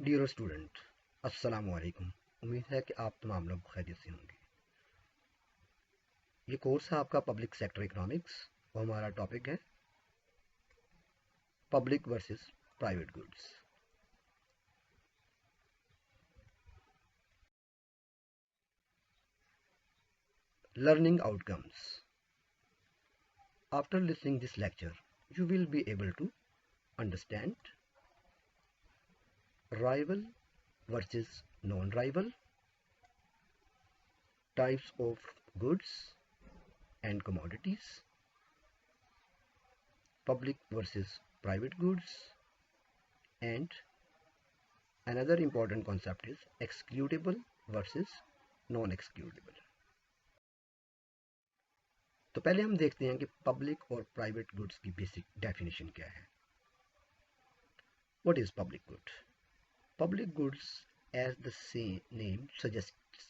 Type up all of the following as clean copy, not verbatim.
Dear student, अस्सलाम वालेकुम। उम्मीद है कि आप तमाम लोग खैरियत से होंगे। ये कोर्स है आपका पब्लिक सेक्टर इकोनॉमिक्स और हमारा टॉपिक है public versus private goods. Learning outcomes. After listening this lecture you will be able to understand rival versus non-rival, types of goods and commodities, public versus private goods, and another important concept is excludable versus non-excludable. तो पहले हम देखते हैं कि public और private goods की basic definition क्या है। What is public good? Public goods, as the name suggests,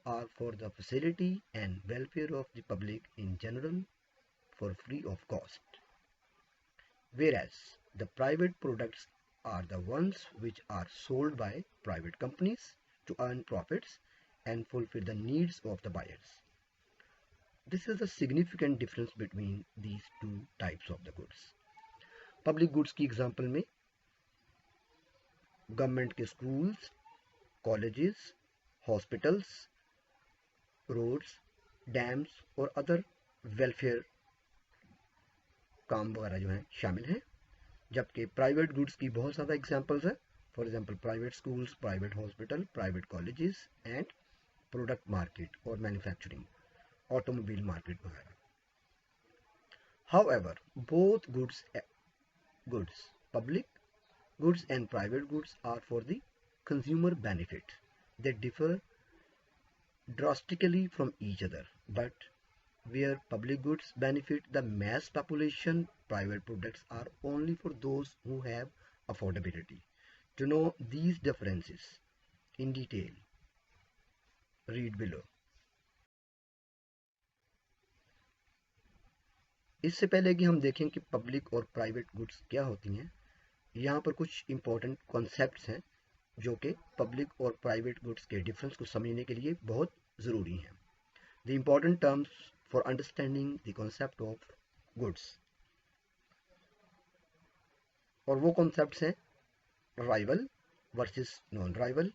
are for the facility and welfare of the public in general for free of cost, whereas the private products are the ones which are sold by private companies to earn profits and fulfill the needs of the buyers. This is a significant difference between these two types of the goods. Public goods की example में government के schools, colleges, hospitals, roads, dams और other welfare काम वगैरह जो हैं शामिल हैं। जबकि प्राइवेट गुड्स की बहुत ज़्यादा एग्जांपल्स हैं। For example private schools, private hospital, private colleges and product market और मैन्युफैक्चरिंग, ऑटोमोबाइल मार्केट वगैरह। However, both goods, public goods and private goods, are for the consumer benefit. They differ drastically from each other, but where public goods benefit the mass population, private products are only for those who have affordability. To know these differences in detail, read below. इससे पहले कि हम देखें कि public और private goods क्या होती हैं, यहाँ पर कुछ इंपॉर्टेंट कॉन्सेप्ट्स हैं जो कि पब्लिक और प्राइवेट गुड्स के डिफरेंस को समझने के लिए बहुत ज़रूरी हैं। The important terms for understanding the concept of goods, और वो कॉन्सेप्ट्स हैं rival versus non rival,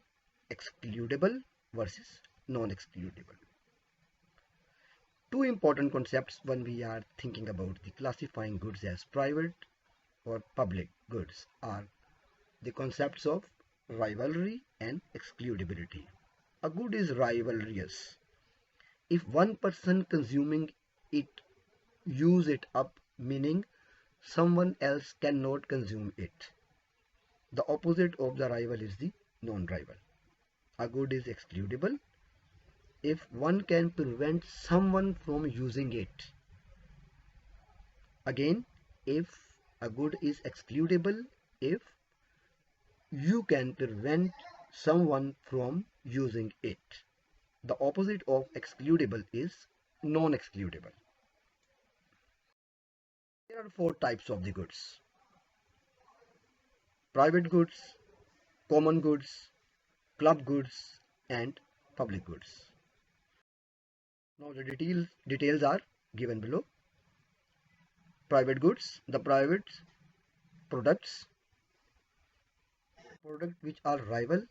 excludable versus non excludable. Two important concepts when we are thinking about the classifying goods as private or public goods are the concepts of rivalry and excludability. A good is rivalrous if one person consuming it use it up, meaning someone else cannot consume it. The opposite of the rival is the non-rival. A good is excludable if one can prevent someone from using it. Again, if a good is excludable if you can prevent someone from using it. The opposite of excludable is non-excludable. There are four types of the goods: private goods, common goods, club goods, and public goods. Now the details are given below. Private goods, the private products which are rival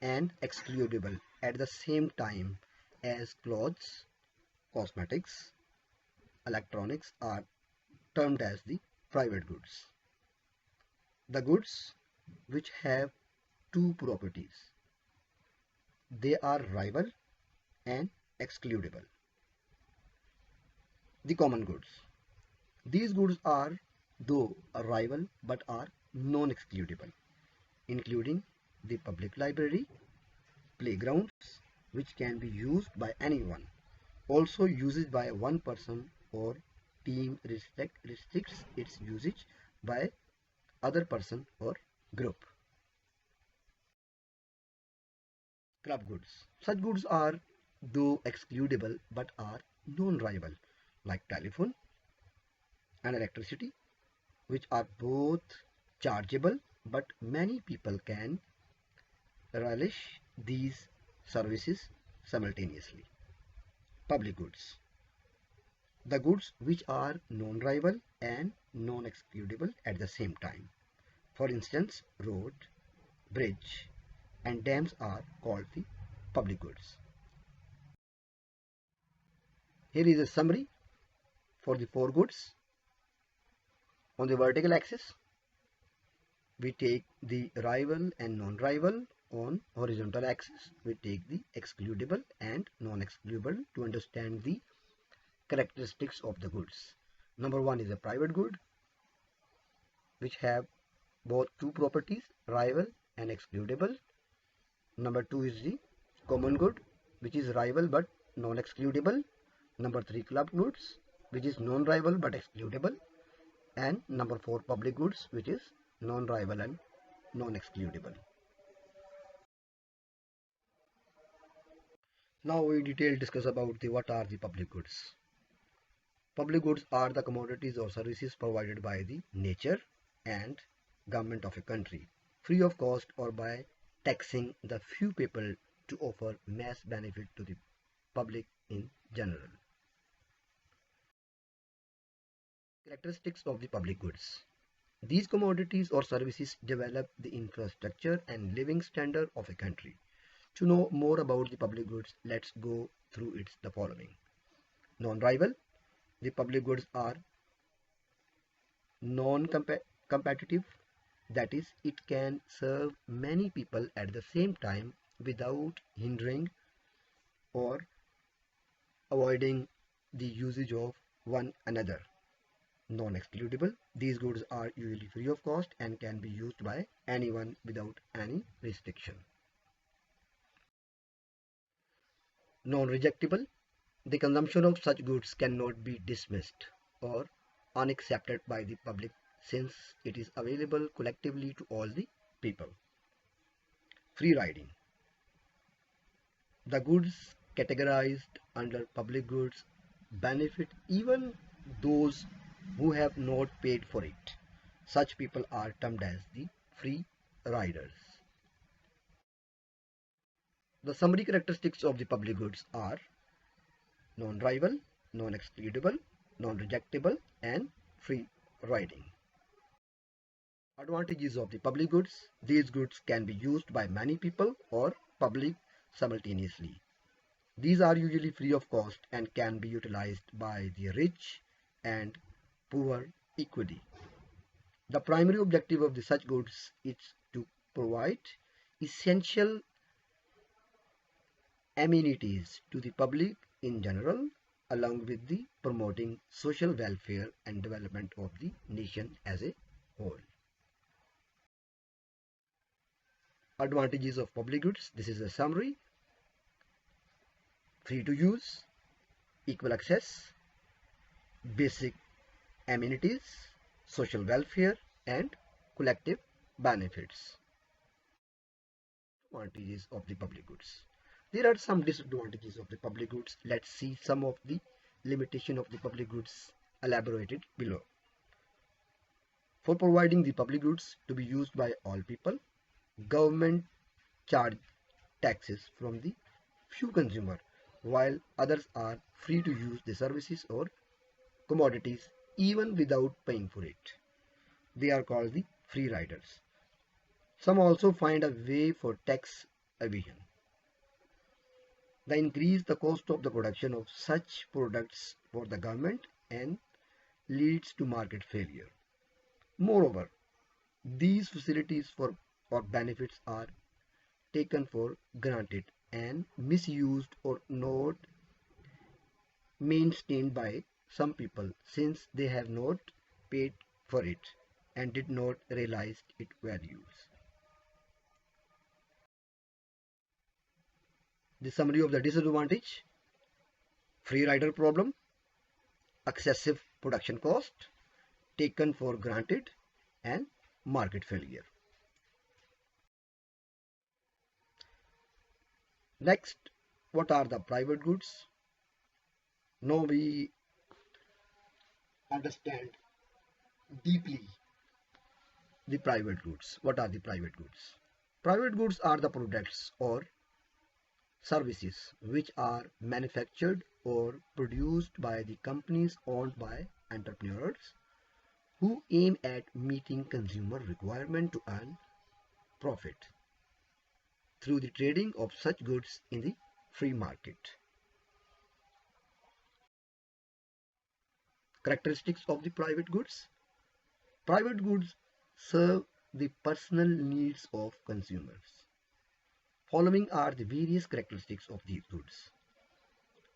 and excludable at the same time as clothes, cosmetics, electronics are termed as the private goods. The goods which have two properties, they are rival and excludable. The common goods. These goods are though a rival but are non-excludable, including the public library, playgrounds which can be used by anyone, also used by one person or team restricts its usage by other person or group. Club goods. Such goods are though excludable but are non-rival, like telephone and electricity, which are both chargeable but many people can relish these services simultaneously. Public goods. The goods which are non-rival and non-excludable at the same time. For instance, road, bridge, and dams are called the public goods. Here is a summary for the four goods. On the vertical axis, we take the rival and non-rival. On horizontal axis, we take the excludable and non-excludable to understand the characteristics of the goods. Number one is a private good, which have both two properties, rival and excludable. Number two is the common good, which is rival but non-excludable. Number three, club goods, which is non-rival but excludable. And number four, public goods, which is non-rival and non-excludable. Now we detail discuss about what are the public goods. Public goods are the commodities or services provided by the nature and government of a country, free of cost or by taxing the few people to offer mass benefit to the public in general. Characteristics of the public goods. These commodities or services develop the infrastructure and living standard of a country. To know more about the public goods, let's go through the following. Non-rival. The public goods are non-competitive, that is, it can serve many people at the same time without hindering or avoiding the usage of one another. Non-excludable. These goods are usually free of cost and can be used by anyone without any restriction. Non-rejectable. The consumption of such goods cannot be dismissed or unaccepted by the public since it is available collectively to all the people. Free riding. The goods categorized under public goods benefit even those who have not paid for it. Such people are termed as the free riders. The summary characteristics of the public goods are non-rival, non-excludable, non-rejectable, and free riding. Advantages of the public goods. These goods can be used by many people or public simultaneously. These are usually free of cost and can be utilized by the rich and poor equally. The primary objective of such goods is to provide essential amenities to the public in general, along with the promoting social welfare and development of the nation as a whole. Advantages of public goods. This is a summary. Free to use, equal access, basic amenities, social welfare, and collective benefits. Advantages of the public goods. There are some disadvantages of the public goods. Let's see some of the limitation of the public goods elaborated below. For providing the public goods to be used by all people, government charge taxes from the few consumer, while others are free to use the services or commodities even without paying for it. They are called the free riders. Some also find a way for tax evasion. They increase the cost of the production of such products for the government and leads to market failure. Moreover, these facilities or benefits are taken for granted and misused or not maintained by some people since they have not paid for it and did not realize its values. The summary of the disadvantage: free rider problem, excessive production cost, taken for granted, and market failure. Next, what are the private goods? Now we understand deeply the private goods. What are the private goods? Private goods are the products or services which are manufactured or produced by the companies owned by entrepreneurs who aim at meeting consumer requirement to earn profit through the trading of such goods in the free market. Characteristics of the private goods. Private goods serve the personal needs of consumers. Following are the various characteristics of these goods.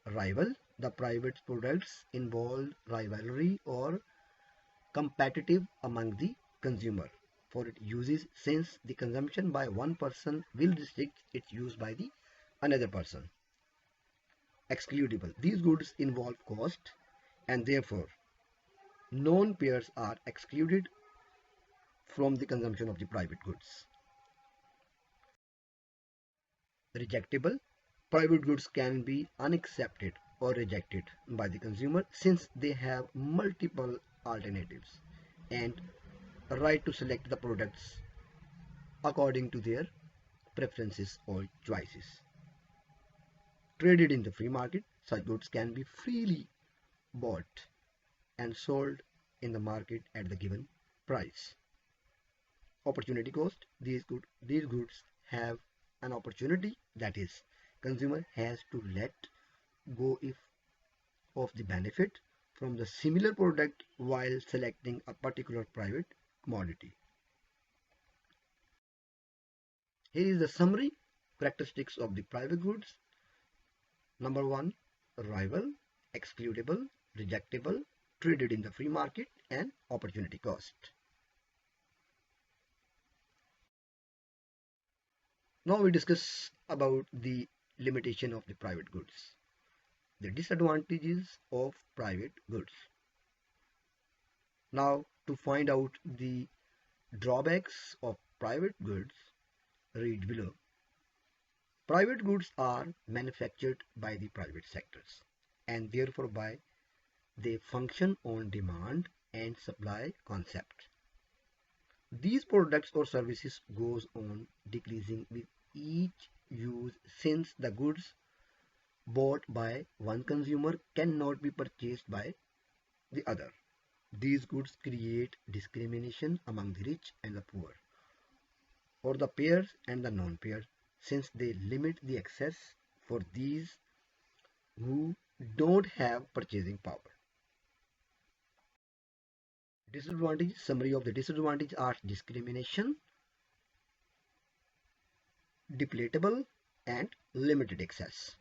Rival. The private products involve rivalry or competitive among the consumer for its uses, since the consumption by one person will restrict its use by the another person. Excludable. These goods involve cost and therefore non-payers are excluded from the consumption of the private goods. Rejectable. Private goods can be unaccepted or rejected by the consumer since they have multiple alternatives and a right to select the products according to their preferences or choices. Traded in the free market, such goods can be freely bought and sold in the market at the given price. Opportunity cost. These goods have an opportunity, that is, consumer has to let go if of the benefit from the similar product while selecting a particular private commodity. Here is the summary characteristics of the private goods. Number one, rival, excludable, rejectable, traded in the free market, and opportunity cost. Now we discuss about the limitation of the private goods. The disadvantages of private goods. Now to find out the drawbacks of private goods, read below. Private goods are manufactured by the private sectors and therefore by they function on demand and supply concept. These products or services goes on decreasing with each use since the goods bought by one consumer cannot be purchased by the other. These goods create discrimination among the rich and the poor, or the payers and the non-payers, since they limit the access for these who don't have purchasing power. Disadvantage. Summary of the disadvantage are discrimination, depalatable, and limited access.